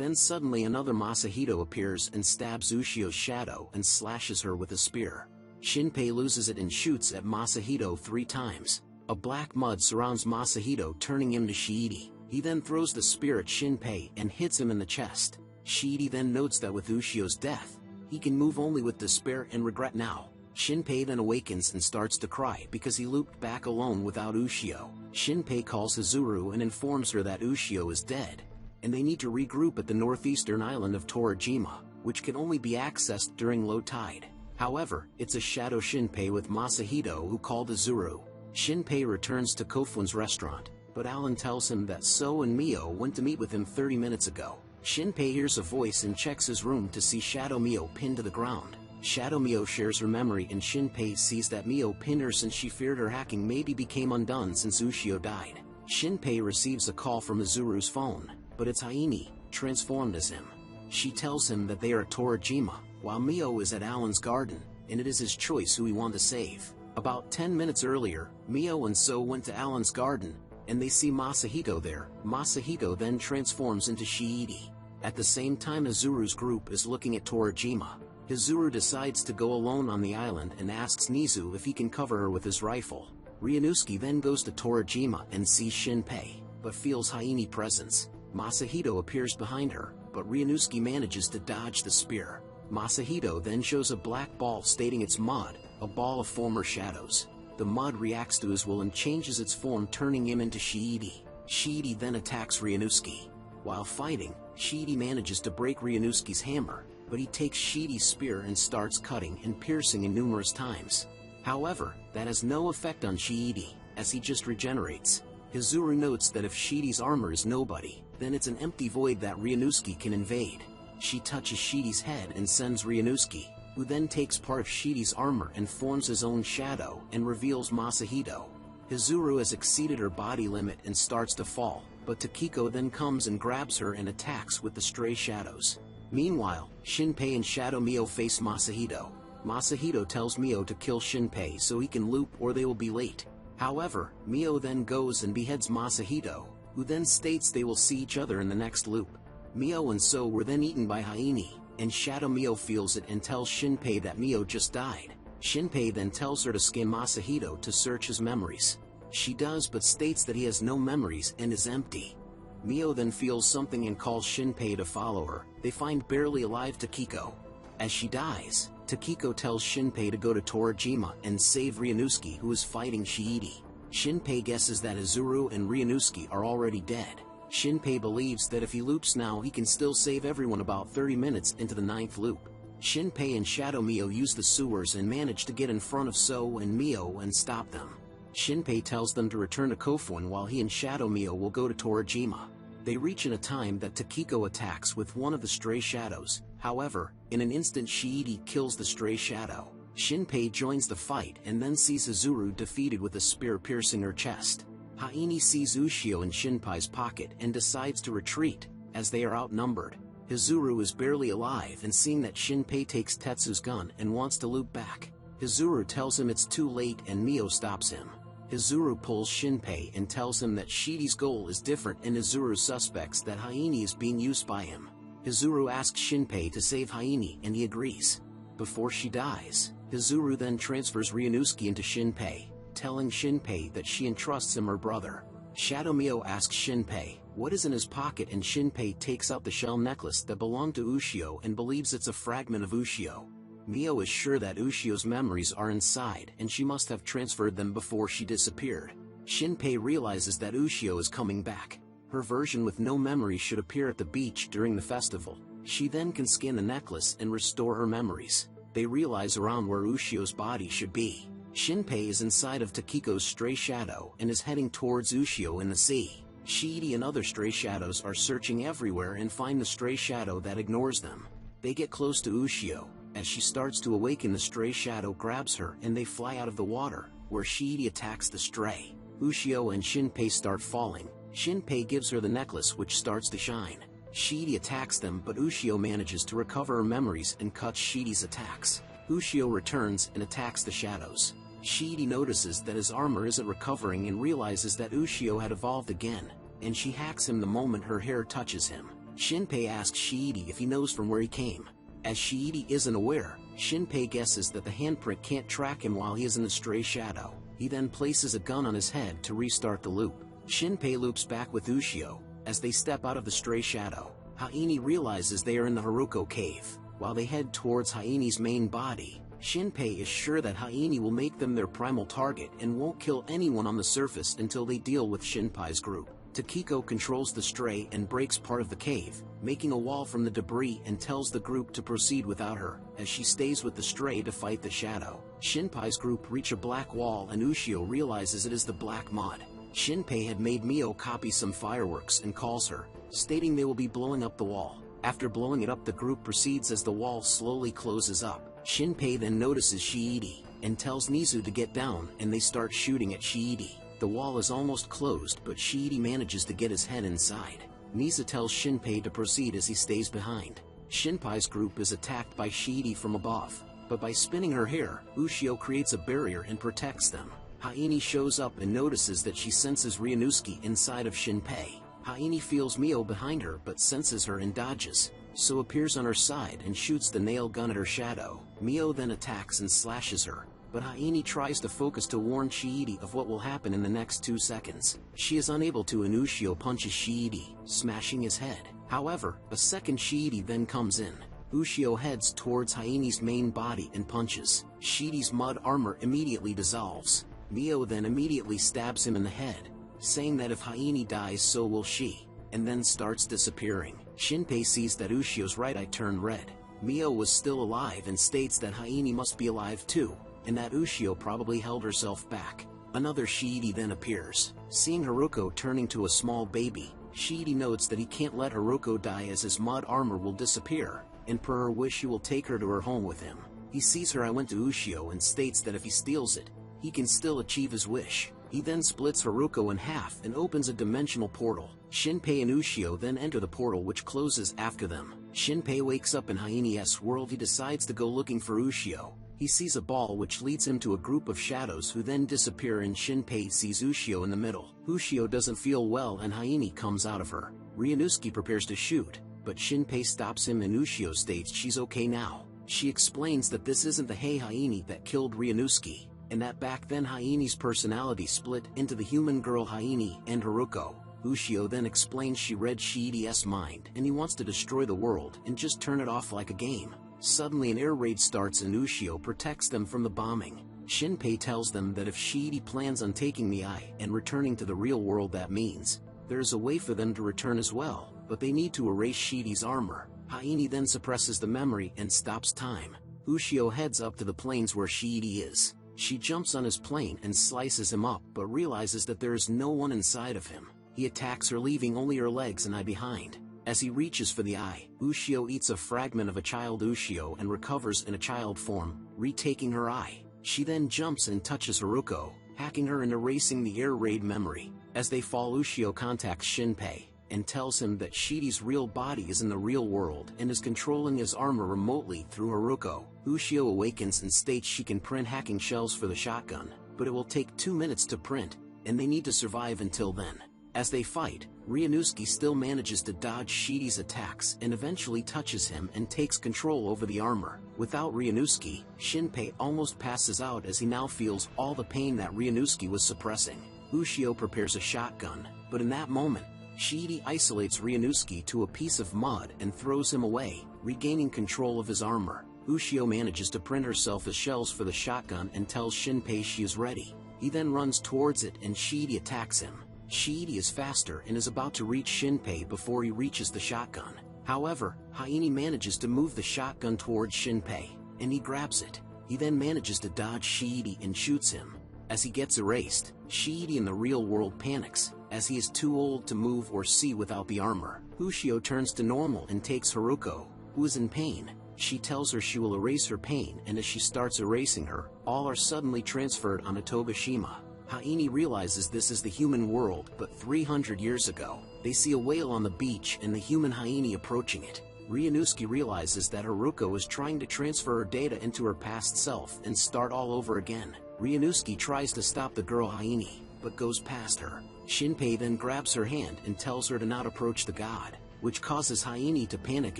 Then suddenly another Masahito appears and stabs Ushio's shadow and slashes her with a spear. Shinpei loses it and shoots at Masahito 3 times. A black mud surrounds Masahito, turning him to Shiidi. He then throws the spear at Shinpei and hits him in the chest. Shiidi then notes that with Ushio's death, he can move only with despair and regret now. Shinpei then awakens and starts to cry because he looped back alone without Ushio. Shinpei calls Hizuru and informs her that Ushio is dead, and they need to regroup at the northeastern island of Torajima, which can only be accessed during low tide. However, it's a shadow Shinpei with Masahito who called Hizuru. Shinpei returns to Kofuen's restaurant, but Alan tells him that So and Mio went to meet with him 30 minutes ago. Shinpei hears a voice and checks his room to see Shadow Mio pinned to the ground. Shadow Mio shares her memory and Shinpei sees that Mio pinned her since she feared her hacking maybe became undone since Ushio died. Shinpei receives a call from Izuru's phone, but it's Haini, transformed as him. She tells him that they are at Torajima, while Mio is at Alan's garden, and it is his choice who he wants to save. About 10 minutes earlier, Mio and So went to Alan's garden, and they see Masahito there. Masahito then transforms into Shiidi. At the same time, Izuru's group is looking at Torajima. Hizuru decides to go alone on the island and asks Nizu if he can cover her with his rifle. Ryunosuke then goes to Torajima and sees Shinpei, but feels Haini presence. Masahito appears behind her, but Ryunosuke manages to dodge the spear. Masahito then shows a black ball stating it's mud, a ball of former shadows. The mud reacts to his will and changes its form, turning him into Shiidi. Shiidi then attacks Ryunosuke. While fighting, Shiidi manages to break Ryunosuke's hammer, but he takes Shiidi's spear and starts cutting and piercing it numerous times. However, that has no effect on Shiidi, as he just regenerates. Hizuru notes that if Shiidi's armor is nobody, then it's an empty void that Ryunosuke can invade. She touches Shiidi's head and sends Ryunosuke, who then takes part of Shiidi's armor and forms his own shadow and reveals Masahito. Hizuru has exceeded her body limit and starts to fall, but Takiko then comes and grabs her and attacks with the stray shadows. Meanwhile, Shinpei and Shadow Mio face Masahito. Masahito tells Mio to kill Shinpei so he can loop or they will be late. However, Mio then goes and beheads Masahito, who then states they will see each other in the next loop. Mio and So were then eaten by Haini, and Shadow Mio feels it and tells Shinpei that Mio just died. Shinpei then tells her to scan Masahito to search his memories. She does, but states that he has no memories and is empty. Mio then feels something and calls Shinpei to follow her. They find barely alive Takiko. As she dies, Takiko tells Shinpei to go to Torajima and save Ryunosuke, who is fighting Shiidi. Shinpei guesses that Izuru and Ryunosuke are already dead. Shinpei believes that if he loops now he can still save everyone about 30 minutes into the 9th loop. Shinpei and Shadow Mio use the sewers and manage to get in front of So and Mio and stop them. Shinpei tells them to return to Kofun while he and Shadow Mio will go to Torajima. They reach in a time that Takiko attacks with one of the stray shadows. However, in an instant Shiidi kills the stray shadow. Shinpei joins the fight and then sees Izuru defeated with a spear piercing her chest. Haini sees Ushio in Shinpei's pocket and decides to retreat, as they are outnumbered. Hizuru is barely alive and seeing that Shinpei takes Tetsu's gun and wants to loop back. Hizuru tells him it's too late and Mio stops him. Hizuru pulls Shinpei and tells him that Shiidi's goal is different and Hizuru suspects that Haini is being used by him. Hizuru asks Shinpei to save Haini and he agrees. Before she dies, Hizuru then transfers Ryunosuke into Shinpei, telling Shinpei that she entrusts him her brother. Shadow Mio asks Shinpei what is in his pocket and Shinpei takes out the shell necklace that belonged to Ushio and believes it's a fragment of Ushio. Mio is sure that Ushio's memories are inside and she must have transferred them before she disappeared. Shinpei realizes that Ushio is coming back. Her version with no memories should appear at the beach during the festival. She then can scan the necklace and restore her memories. They realize around where Ushio's body should be. Shinpei is inside of Takiko's stray shadow and is heading towards Ushio in the sea. Shiidi and other stray shadows are searching everywhere and find the stray shadow that ignores them. They get close to Ushio. As she starts to awaken, the stray shadow grabs her and they fly out of the water, where Shiidi attacks the stray. Ushio and Shinpei start falling. Shinpei gives her the necklace which starts to shine. Shiidi attacks them but Ushio manages to recover her memories and cuts Shiidi's attacks. Ushio returns and attacks the shadows. Shiidi notices that his armor isn't recovering and realizes that Ushio had evolved again, and she hacks him the moment her hair touches him. Shinpei asks Shiidi if he knows from where he came. As Shiidi isn't aware, Shinpei guesses that the handprint can't track him while he is in the stray shadow. He then places a gun on his head to restart the loop. Shinpei loops back with Ushio. As they step out of the stray shadow, Haini realizes they are in the Haruko cave. While they head towards Haini's main body, Shinpei is sure that Haini will make them their primal target and won't kill anyone on the surface until they deal with Shinpei's group. Takiko controls the stray and breaks part of the cave, making a wall from the debris, and tells the group to proceed without her, as she stays with the stray to fight the shadow. Shinpei's group reach a black wall and Ushio realizes it is the Black Mud. Shinpei had made Mio copy some fireworks and calls her, stating they will be blowing up the wall. After blowing it up, the group proceeds as the wall slowly closes up. Shinpei then notices Shiidi, and tells Nizu to get down, and they start shooting at Shiidi. The wall is almost closed, but Shiidi manages to get his head inside. Nisa tells Shinpei to proceed as he stays behind. Shinpei's group is attacked by Shiidi from above, but by spinning her hair, Ushio creates a barrier and protects them. Haini shows up and notices that she senses Ryunosuke inside of Shinpei. Haini feels Mio behind her but senses her and dodges, so appears on her side and shoots the nail gun at her shadow. Mio then attacks and slashes her, but Haini tries to focus to warn Shiidi of what will happen in the next 2 seconds. She is unable to, and Ushio punches Shiidi, smashing his head. However, a second Shiidi then comes in. Ushio heads towards Haini's main body and punches. Shiidi's mud armor immediately dissolves. Mio then immediately stabs him in the head, saying that if Haini dies so will she, and then starts disappearing. Shinpei sees that Ushio's right eye turned red. Mio was still alive and states that Haini must be alive too, and that Ushio probably held herself back. Another Shiidi then appears. Seeing Haruko turning to a small baby, Shiidi notes that he can't let Haruko die as his mud armor will disappear, and per her wish he will take her to her home with him. He sees her eye went to Ushio and states that if he steals it, he can still achieve his wish. He then splits Haruko in half and opens a dimensional portal. Shinpei and Ushio then enter the portal, which closes after them. Shinpei wakes up in Haini's world. He decides to go looking for Ushio. He sees a ball which leads him to a group of shadows who then disappear, and Shinpei sees Ushio in the middle. Ushio doesn't feel well and Haini comes out of her. Ryunosuke prepares to shoot, but Shinpei stops him and Ushio states she's okay now. She explains that this isn't the Hei Haini that killed Ryunosuke, and that back then Haini's personality split into the human girl Haini and Haruko. Ushio then explains she read Shiidi's mind and he wants to destroy the world and just turn it off like a game. Suddenly an air raid starts and Ushio protects them from the bombing. Shinpei tells them that if Shiidi plans on taking the eye and returning to the real world, that means there is a way for them to return as well, but they need to erase Shiidi's armor. Haini then suppresses the memory and stops time. Ushio heads up to the plains where Shiidi is. She jumps on his plane and slices him up, but realizes that there is no one inside of him. He attacks her, leaving only her legs and eye behind. As he reaches for the eye, Ushio eats a fragment of a child Ushio and recovers in a child form, retaking her eye. She then jumps and touches Haruko, hacking her and erasing the air raid memory. As they fall, Ushio contacts Shinpei and tells him that Shiidi's real body is in the real world and is controlling his armor remotely through Haruko. Ushio awakens and states she can print hacking shells for the shotgun, but it will take 2 minutes to print, and they need to survive until then. As they fight, Ryunosuke still manages to dodge Shiidi's attacks and eventually touches him and takes control over the armor. Without Ryunosuke, Shinpei almost passes out as he now feels all the pain that Ryunosuke was suppressing. Ushio prepares a shotgun, but in that moment, Shiidi isolates Ryunosuke to a piece of mud and throws him away, regaining control of his armor. Ushio manages to print herself the shells for the shotgun and tells Shinpei she is ready. He then runs towards it and Shiidi attacks him. Shiidi is faster and is about to reach Shinpei before he reaches the shotgun. However, Haini manages to move the shotgun towards Shinpei, and he grabs it. He then manages to dodge Shiidi and shoots him. As he gets erased, Shiidi in the real world panics, as he is too old to move or see without the armor. Ushio turns to normal and takes Haruko, who is in pain. She tells her she will erase her pain, and as she starts erasing her, all are suddenly transferred on Togashima. Haini realizes this is the human world, but 300 years ago, they see a whale on the beach and the human Haini approaching it. Ryunosuke realizes that Haruko is trying to transfer her data into her past self and start all over again. Ryunosuke tries to stop the girl Haini, but goes past her. Shinpei then grabs her hand and tells her to not approach the god. which causes Hyene to panic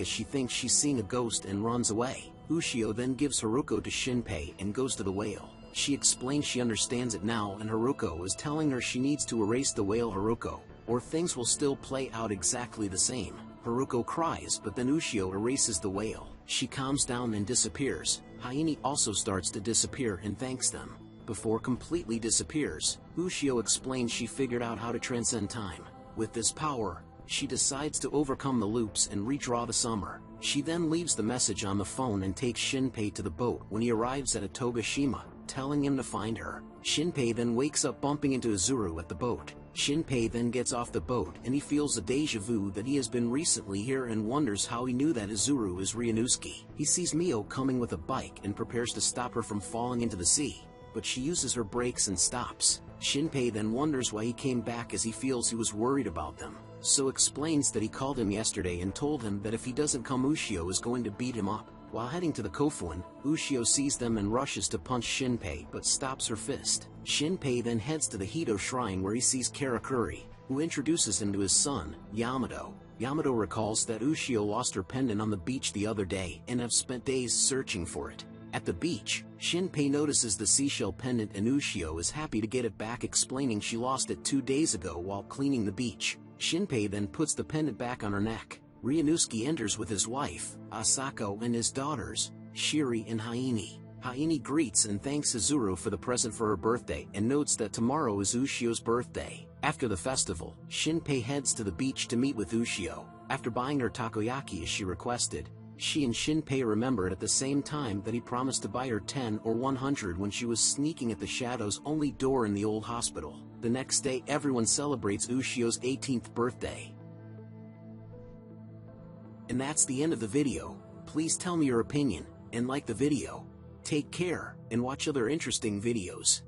as she thinks she's seeing a ghost and runs away. Ushio then gives Haruko to Shinpei and goes to the whale. She explains she understands it now, and Haruko is telling her she needs to erase the whale Haruko, or things will still play out exactly the same. Haruko cries, but then Ushio erases the whale. She calms down and disappears. Hyene also starts to disappear and thanks them. Before completely disappears, Ushio explains she figured out how to transcend time. With this power, she decides to overcome the loops and redraw the summer. She then leaves the message on the phone and takes Shinpei to the boat when he arrives at Atogashima, telling him to find her. Shinpei then wakes up bumping into Azuru at the boat. Shinpei then gets off the boat and he feels a deja vu that he has been recently here and wonders how he knew that Azuru is Ryunosuke. He sees Mio coming with a bike and prepares to stop her from falling into the sea, but she uses her brakes and stops. Shinpei then wonders why he came back as he feels he was worried about them, so explains that he called him yesterday and told him that if he doesn't come Ushio is going to beat him up. While heading to the Kofuin, Ushio sees them and rushes to punch Shinpei but stops her fist. Shinpei then heads to the Hito shrine where he sees Karakuri, who introduces him to his son, Yamato. Yamato recalls that Ushio lost her pendant on the beach the other day and have spent days searching for it. At the beach, Shinpei notices the seashell pendant and Ushio is happy to get it back, explaining she lost it 2 days ago while cleaning the beach. Shinpei then puts the pendant back on her neck. Ryunosuke enters with his wife, Asako, and his daughters, Shiri and Hyene. Hyene greets and thanks Azuru for the present for her birthday and notes that tomorrow is Ushio's birthday. After the festival, Shinpei heads to the beach to meet with Ushio. After buying her takoyaki as she requested, she and Shinpei remembered at the same time that he promised to buy her 10 or 100 when she was sneaking at the Shadow's only door in the old hospital. The next day everyone celebrates Ushio's 18th birthday. And that's the end of the video. Please tell me your opinion, and like the video. Take care, and watch other interesting videos.